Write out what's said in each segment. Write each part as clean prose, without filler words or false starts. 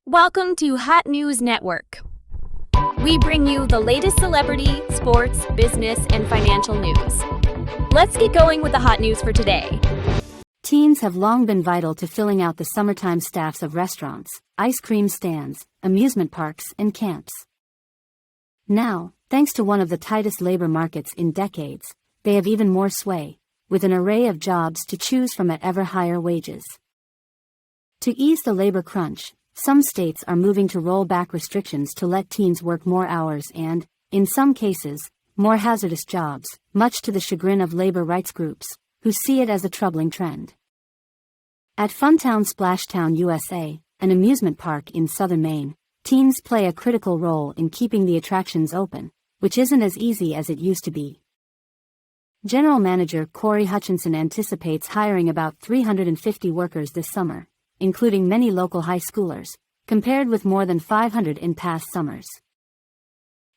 Welcome to Hot News Network. We bring you the latest celebrity, sports, business, and financial news. Let's get going with the hot news for today. Teens have long been vital to filling out the summertime staffs of restaurants, ice cream stands, amusement parks, and camps. Now, thanks to one of the tightest labor markets in decades, they have even more sway, with an array of jobs to choose from at ever higher wages. To ease the labor crunch, some states are moving to roll back restrictions to let teens work more hours and, in some cases, more hazardous jobs, much to the chagrin of labor rights groups, who see it as a troubling trend. At Funtown Splashtown, USA, an amusement park in southern Maine, teens play a critical role in keeping the attractions open, which isn't as easy as it used to be. General Manager Corey Hutchinson anticipates hiring about 350 workers this summer, including many local high schoolers, compared with more than 500 in past summers.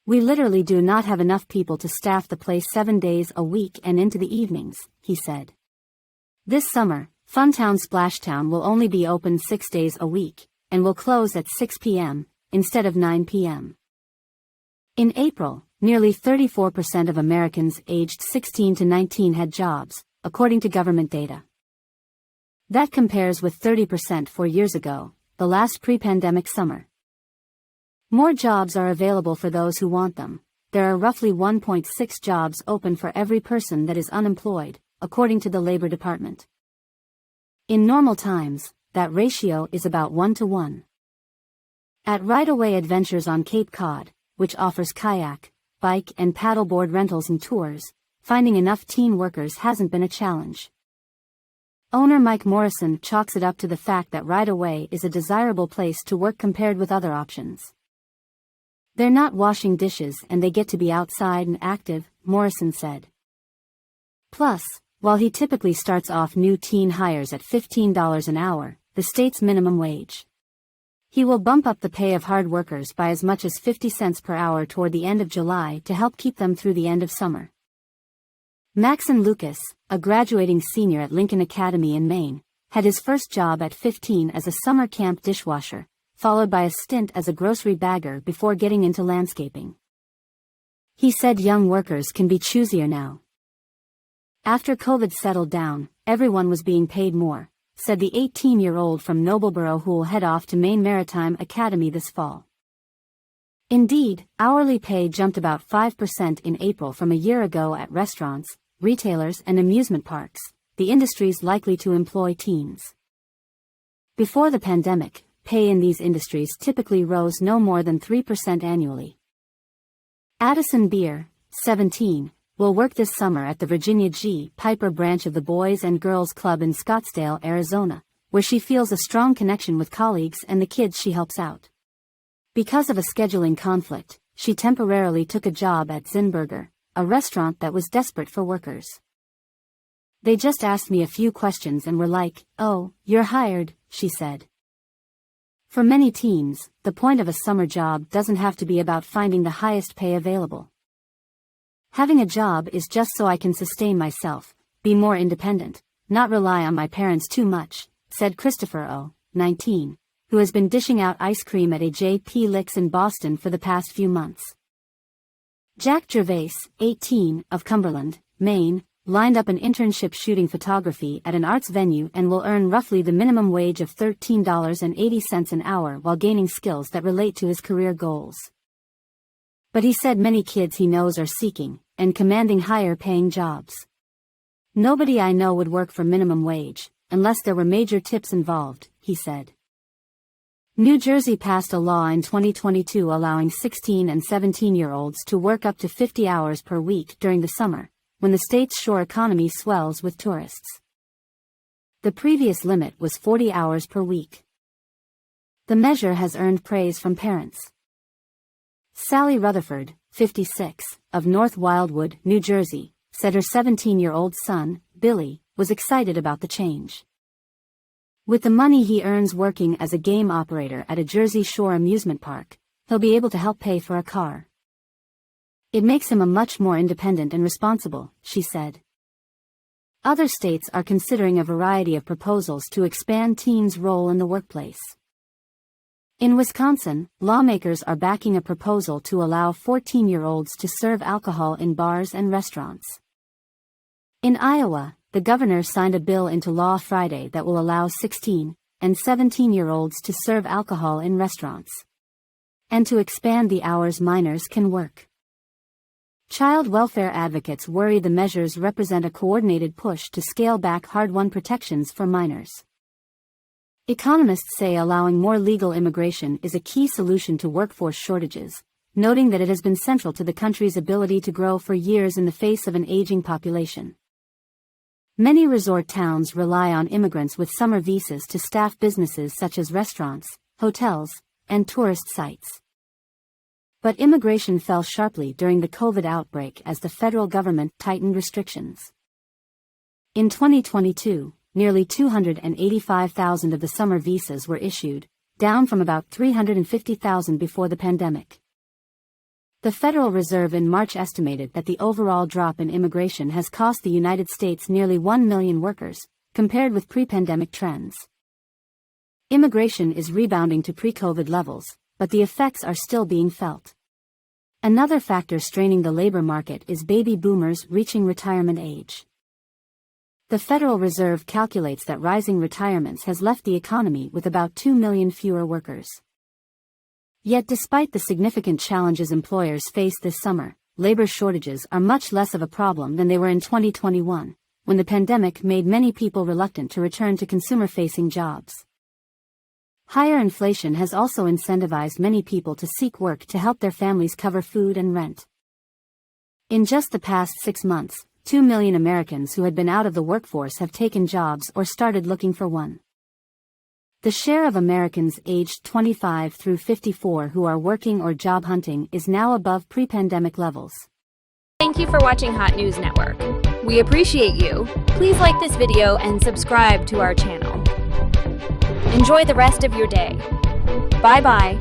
"We literally do not have enough people to staff the place 7 days a week and into the evenings," he said. This summer, Funtown Splashtown will only be open 6 days a week, and will close at 6 p.m., instead of 9 p.m. In April, nearly 34% of Americans aged 16 to 19 had jobs, according to government data. That compares with 30% 4 years ago, the last pre-pandemic summer. More jobs are available for those who want them. There are roughly 1.6 jobs open for every person that is unemployed, according to the Labor Department. In normal times, that ratio is about 1-to-1. At Rideaway Adventures on Cape Cod, which offers kayak, bike and paddleboard rentals and tours, finding enough teen workers hasn't been a challenge. Owner Mike Morrison chalks it up to the fact that Rideaway is a desirable place to work compared with other options. "They're not washing dishes and they get to be outside and active," Morrison said. Plus, while he typically starts off new teen hires at $15 an hour, the state's minimum wage, he will bump up the pay of hard workers by as much as 50 cents per hour toward the end of July to help keep them through the end of summer. Maxon Lucas, a graduating senior at Lincoln Academy in Maine, had his first job at 15 as a summer camp dishwasher, followed by a stint as a grocery bagger before getting into landscaping. He said young workers can be choosier now. After COVID settled down, everyone was being paid more, said the 18-year-old from Nobleboro who will head off to Maine Maritime Academy this fall. Indeed, hourly pay jumped about 5% in April from a year ago at restaurants, retailers and amusement parks, the industries likely to employ teens. Before the pandemic, pay in these industries typically rose no more than 3% annually. Addison Beer, 17, will work this summer at the Virginia G. Piper branch of the Boys and Girls Club in Scottsdale, Arizona, where she feels a strong connection with colleagues and the kids she helps out. Because of a scheduling conflict, she temporarily took a job at Zinburger, a restaurant that was desperate for workers. "They just asked me a few questions and were like, 'Oh, you're hired,'" she said. For many teens, the point of a summer job doesn't have to be about finding the highest pay available. "Having a job is just so I can sustain myself, be more independent, not rely on my parents too much," said Christopher O., 19, who has been dishing out ice cream at a J.P. Licks in Boston for the past few months. Jack Gervais, 18, of Cumberland, Maine, lined up an internship shooting photography at an arts venue and will earn roughly the minimum wage of $13.80 an hour while gaining skills that relate to his career goals. But he said many kids he knows are seeking and commanding higher-paying jobs. "Nobody I know would work for minimum wage, unless there were major tips involved," he said. New Jersey passed a law in 2022 allowing 16 and 17-year-olds to work up to 50 hours per week during the summer, when the state's shore economy swells with tourists. The previous limit was 40 hours per week. The measure has earned praise from parents. Sally Rutherford, 56, of North Wildwood, New Jersey, said her 17-year-old son, Billy, was excited about the change. With the money he earns working as a game operator at a Jersey Shore amusement park, he'll be able to help pay for a car. "It makes him a much more independent and responsible," she said. Other states are considering a variety of proposals to expand teens' role in the workplace. In Wisconsin, lawmakers are backing a proposal to allow 14-year-olds to serve alcohol in bars and restaurants. In Iowa, the governor signed a bill into law Friday that will allow 16- and 17-year-olds to serve alcohol in restaurants, and to expand the hours minors can work. Child welfare advocates worry the measures represent a coordinated push to scale back hard-won protections for minors. Economists say allowing more legal immigration is a key solution to workforce shortages, noting that it has been central to the country's ability to grow for years in the face of an aging population. Many resort towns rely on immigrants with summer visas to staff businesses such as restaurants, hotels, and tourist sites. But immigration fell sharply during the COVID outbreak as the federal government tightened restrictions. In 2022, nearly 285,000 of the summer visas were issued, down from about 350,000 before the pandemic. The Federal Reserve in March estimated that the overall drop in immigration has cost the United States nearly 1 million workers, compared with pre-pandemic trends. Immigration is rebounding to pre-COVID levels, but the effects are still being felt. Another factor straining the labor market is baby boomers reaching retirement age. The Federal Reserve calculates that rising retirements has left the economy with about 2 million fewer workers. Yet despite the significant challenges employers face this summer, labor shortages are much less of a problem than they were in 2021, when the pandemic made many people reluctant to return to consumer-facing jobs. Higher inflation has also incentivized many people to seek work to help their families cover food and rent. In just the past 6 months, 2 million Americans who had been out of the workforce have taken jobs or started looking for one. The share of Americans aged 25 through 54 who are working or job hunting is now above pre-pandemic levels. Thank you for watching Hot News Network. We appreciate you. Please like this video and subscribe to our channel. Enjoy the rest of your day. Bye-bye.